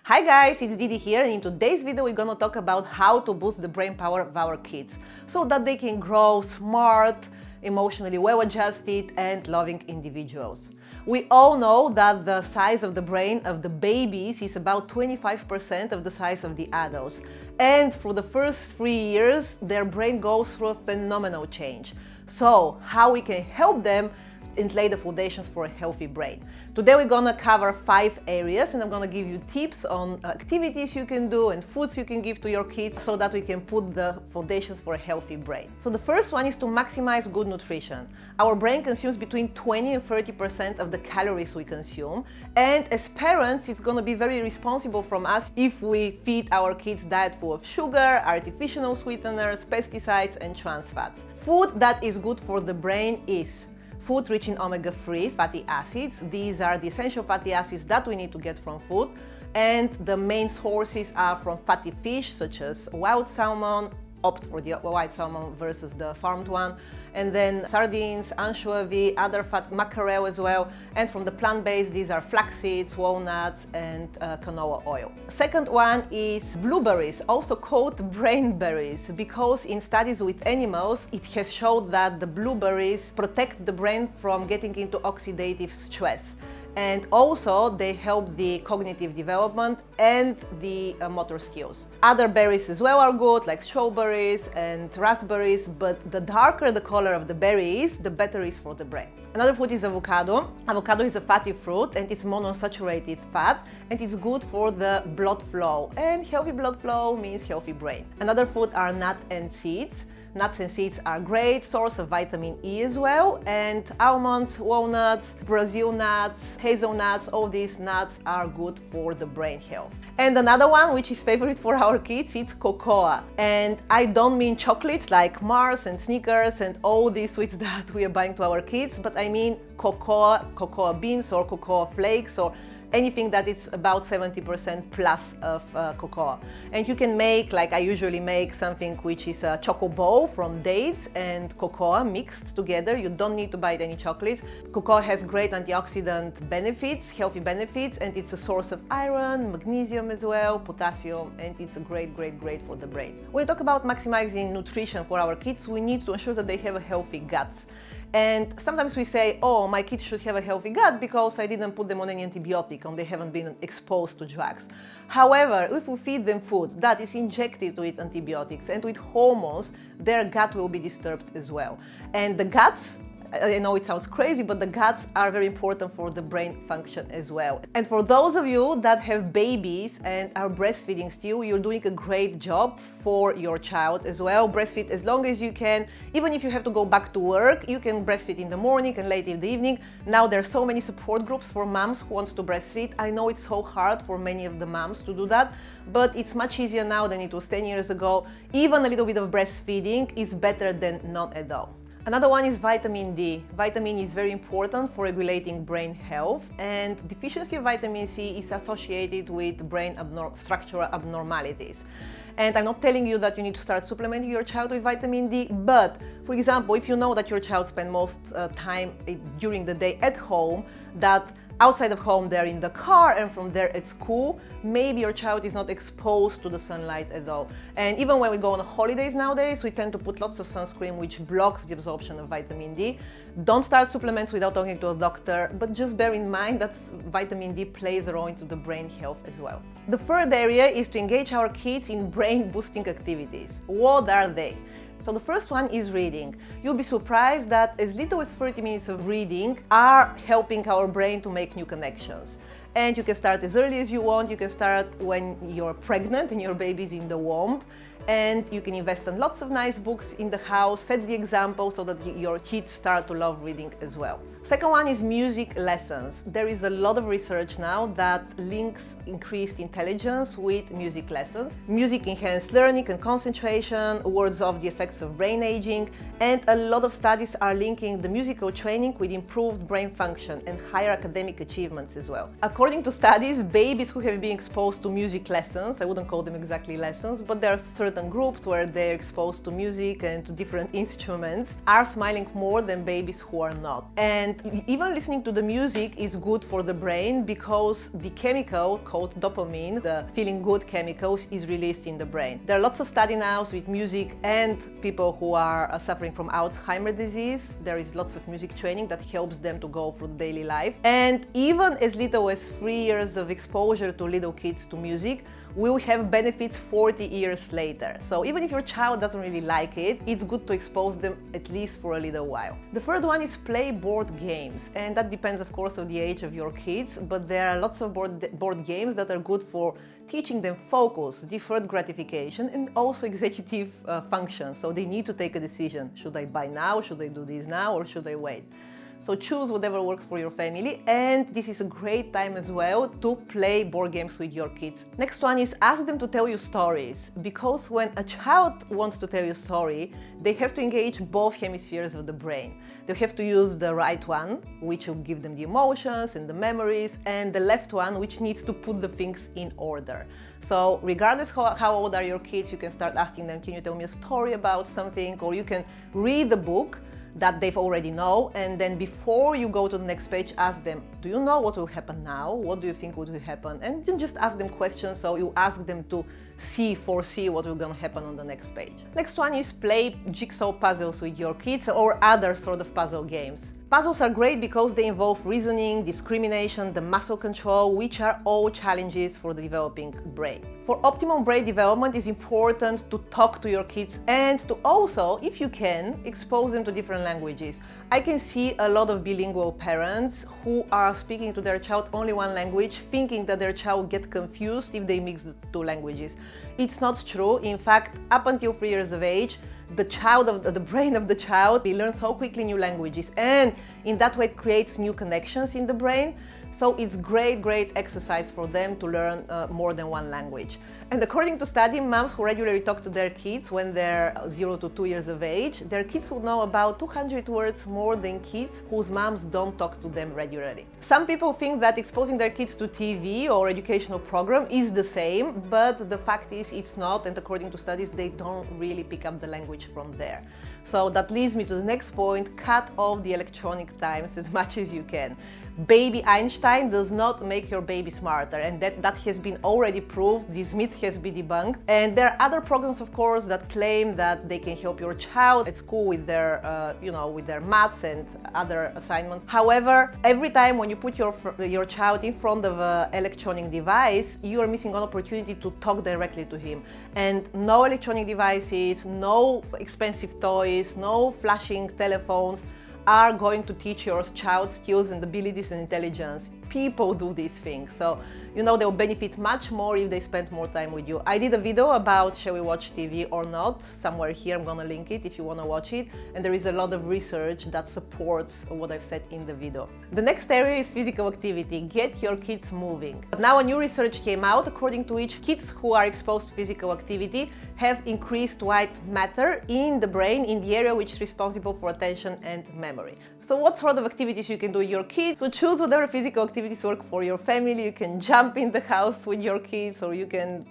Hi guys, it's Didi here, and in today's video we're gonna talk about how to boost the brain power of our kids so that they can grow smart, emotionally well-adjusted and loving individuals. We all know that the size of the brain of the babies is about 25% of the size of the adults, and for the first 3 years their brain goes through a phenomenal change. So how we can help them and lay the foundations for a healthy brain. Today we're gonna cover 5 areas, and I'm gonna give you tips on activities you can do and foods you can give to your kids so that we can put the foundations for a healthy brain. So the first one is to maximize good nutrition. Our brain consumes between 20 and 30% of the calories we consume, and as parents it's gonna be very responsible from us if we feed our kids diet full of sugar, artificial sweeteners, pesticides and trans fats. Food that is good for the brain is food rich in omega-3 fatty acids. These are the essential fatty acids that we need to get from food, and the main sources are from fatty fish such as wild salmon. Opt for the white salmon versus the farmed one, and then sardines, anchovy, other fat, mackerel as well, and from the plant-based these are flax seeds, walnuts and canola oil. Second one is blueberries, also called brain berries, because in studies with animals it has shown that the blueberries protect the brain from getting into oxidative stress, and also they help the cognitive development and the motor skills. Other berries as well are good, like strawberries and raspberries, but the darker the color of the berry is, the better it is for the brain. Another food is avocado. Avocado is a fatty fruit and it's monounsaturated fat, and it's good for the blood flow, and healthy blood flow means healthy brain. Another food are nuts and seeds. Nuts and seeds are a great source of vitamin E as well, and almonds, walnuts, Brazil nuts, hazelnuts, all these nuts are good for the brain health. And another one which is favorite for our kids, it's cocoa. And I don't mean chocolates like Mars and Snickers and all these sweets that we are buying to our kids, but I mean cocoa beans or cocoa flakes, or anything that is about 70% plus of cocoa. And you can make, like I usually make, something which is a choco bowl from dates and cocoa mixed together. You don't need to buy any chocolates. Cocoa has great antioxidant benefits, healthy benefits, and it's a source of iron, magnesium as well, potassium, and it's a great for the brain. When we talk about maximizing nutrition for our kids, we need to ensure that they have a healthy gut. And sometimes we say, oh, my kids should have a healthy gut because I didn't put them on any antibiotic and they haven't been exposed to drugs. However, if we feed them food that is injected with antibiotics and with hormones, their gut will be disturbed as well. And the guts, I know it sounds crazy, but the guts are very important for the brain function as well. And for those of you that have babies and are breastfeeding still, you're doing a great job for your child as well. Breastfeed as long as you can. Even if you have to go back to work, you can breastfeed in the morning and late in the evening. Now there are so many support groups for moms who wants to breastfeed. I know it's so hard for many of the moms to do that, but it's much easier now than it was 10 years ago. Even a little bit of breastfeeding is better than not at all. Another one is vitamin D. Vitamin is very important for regulating brain health, and deficiency of vitamin C is associated with brain structural abnormalities. And I'm not telling you that you need to start supplementing your child with vitamin D, but for example, if you know that your child spends most time during the day at home, that outside of home they're in the car and from there at school, maybe your child is not exposed to the sunlight at all. And even when we go on holidays nowadays, we tend to put lots of sunscreen which blocks the absorption of vitamin D. Don't start supplements without talking to a doctor, but just bear in mind that vitamin D plays a role into the brain health as well. The third area is to engage our kids in brain boosting activities. What are they? So the first one is reading. You'll be surprised that as little as 30 minutes of reading are helping our brain to make new connections. And you can start as early as you want. You can start when you're pregnant and your baby's in the womb. And you can invest in lots of nice books in the house, set the example so that your kids start to love reading as well. Second one is music lessons. There is a lot of research now that links increased intelligence with music lessons. Music enhances learning and concentration, wards off the effects of brain aging, and a lot of studies are linking the musical training with improved brain function and higher academic achievements as well. According to studies, babies who have been exposed to music lessons, I wouldn't call them exactly lessons, but there are certain groups where they're exposed to music and to different instruments, are smiling more than babies who are not. And even listening to the music is good for the brain because the chemical called dopamine, the feeling good chemical, is released in the brain. There are lots of studies now with music and people who are suffering from Alzheimer's disease. There is lots of music training that helps them to go through daily life. And even as little as 3 years of exposure to little kids to music will have benefits 40 years later. So even if your child doesn't really like it, it's good to expose them at least for a little while. The third one is play board games, and that depends of course on the age of your kids, but there are lots of board games that are good for teaching them focus, deferred gratification, and also executive function. So they need to take a decision. Should I buy now? Should I do this now? Or should I wait? So choose whatever works for your family, and this is a great time as well to play board games with your kids. Next one is ask them to tell you stories, because when a child wants to tell you a story, they have to engage both hemispheres of the brain. They have to use the right one, which will give them the emotions and the memories, and the left one, which needs to put the things in order. So regardless how old are your kids, you can start asking them, can you tell me a story about something? Or you can read the book that they've already know, and then before you go to the next page, ask them, do you know what will happen now? What do you think will happen? And then just ask them questions, so you ask them to foresee what will gonna happen on the next page. Next one is play jigsaw puzzles with your kids or other sort of puzzle games. Puzzles are great because they involve reasoning, discrimination, the muscle control, which are all challenges for the developing brain. For optimal brain development, it's important to talk to your kids and to also, if you can, expose them to different languages. I can see a lot of bilingual parents who are speaking to their child only one language, thinking that their child will get confused if they mix the two languages. It's not true. In fact, up until 3 years of age, the brain of the child, they learn so quickly new languages, and in that way it creates new connections in the brain. So it's great exercise for them to learn more than one language. And according to study, moms who regularly talk to their kids when they're 0 to 2 years of age, their kids will know about 200 words more than kids whose moms don't talk to them regularly. Some people think that exposing their kids to TV or educational program is the same, but the fact is it's not, and according to studies, they don't really pick up the language from there. So that leads me to the next point: cut off the electronic times as much as you can. Baby Einstein does not make your baby smarter, and that has been already proved. This myth has been debunked. And there are other programs, of course, that claim that they can help your child at school with their, with their maths and other assignments. However, every time when you put your child in front of an electronic device, you are missing an opportunity to talk directly to him. And no electronic devices, no expensive toys, no flashing telephones are going to teach your child skills and abilities and intelligence. People do these things, so they'll benefit much more if they spend more time with you. I did a video about shall we watch TV or not, somewhere here. I'm gonna link it if you wanna watch it, and there is a lot of research that supports what I've said in the video. The next area is physical activity. Get your kids moving. But now a new research came out according to which kids who are exposed to physical activity have increased white matter in the brain, in the area which is responsible for attention and memory. So what sort of activities you can do with your kids? So choose whatever physical activities work for your family. You can jump in the house with your kids, or you can,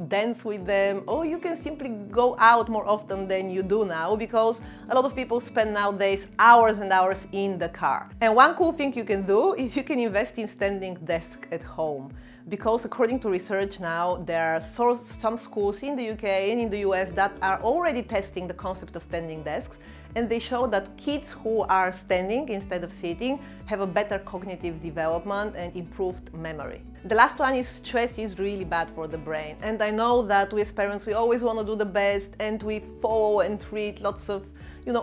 dance with them, or you can simply go out more often than you do now, because a lot of people spend nowadays hours and hours in the car. And one cool thing you can do is you can invest in standing desk at home. Because according to research now, there are some schools in the UK and in the US that are already testing the concept of standing desks, and they show that kids who are standing instead of sitting have a better cognitive development and improved memory. The last one is stress is really bad for the brain, and I know that we as parents, we always want to do the best, and we follow and read lots of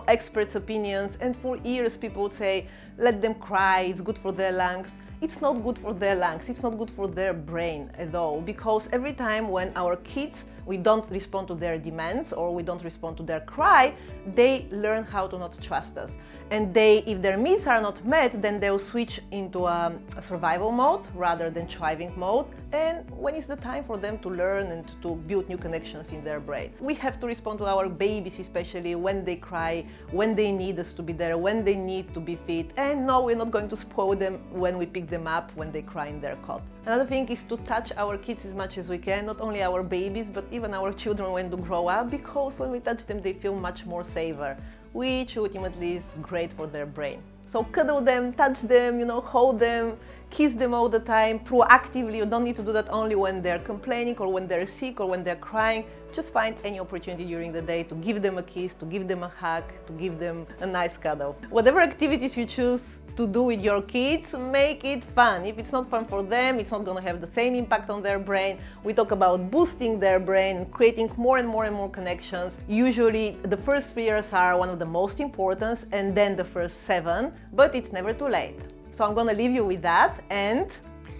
experts' opinions, and for years people would say, let them cry, it's good for their lungs. It's not good for their lungs, it's not good for their brain at all, because every time when our kids, we don't respond to their demands or we don't respond to their cry, they learn how to not trust us. And if their needs are not met, then they'll switch into a survival mode rather than thriving mode. And when is the time for them to learn and to build new connections in their brain? We have to respond to our babies, especially when they cry, when they need us to be there, when they need to be fit. And no, we're not going to spoil them when we pick them up when they cry in their cot. Another thing is to touch our kids as much as we can, not only our babies, but even our children when they grow up, because when we touch them, they feel much more safer, which ultimately is great for their brain. So cuddle them, touch them, hold them, kiss them all the time, proactively. You don't need to do that only when they're complaining or when they're sick or when they're crying. Just find any opportunity during the day to give them a kiss, to give them a hug, to give them a nice cuddle. Whatever activities you choose to do with your kids, make it fun. If it's not fun for them, it's not going to have the same impact on their brain. We talk about boosting their brain, creating more and more and more connections. Usually the first 3 years are one of the most important, and then the first 7, but it's never too late. So I'm going to leave you with that. And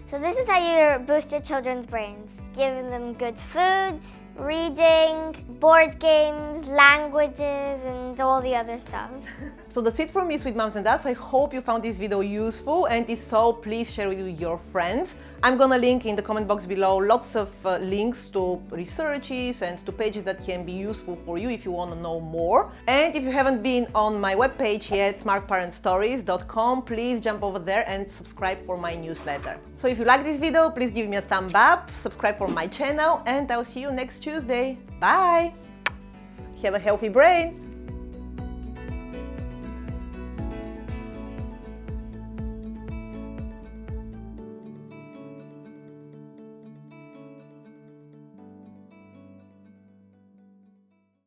so this is how you boost your children's brains. Giving them good food, reading, board games, languages, and all the other stuff. So that's it from me, sweet moms and dads. I hope you found this video useful, and if so, please share it with your friends. I'm gonna link in the comment box below lots of links to researches and to pages that can be useful for you if you want to know more. And if you haven't been on my webpage yet, smartparentstories.com, please jump over there and subscribe for my newsletter. So if you like this video, please give me a thumb up, subscribe for my channel, and I'll see you next Tuesday. Bye! Have a healthy brain!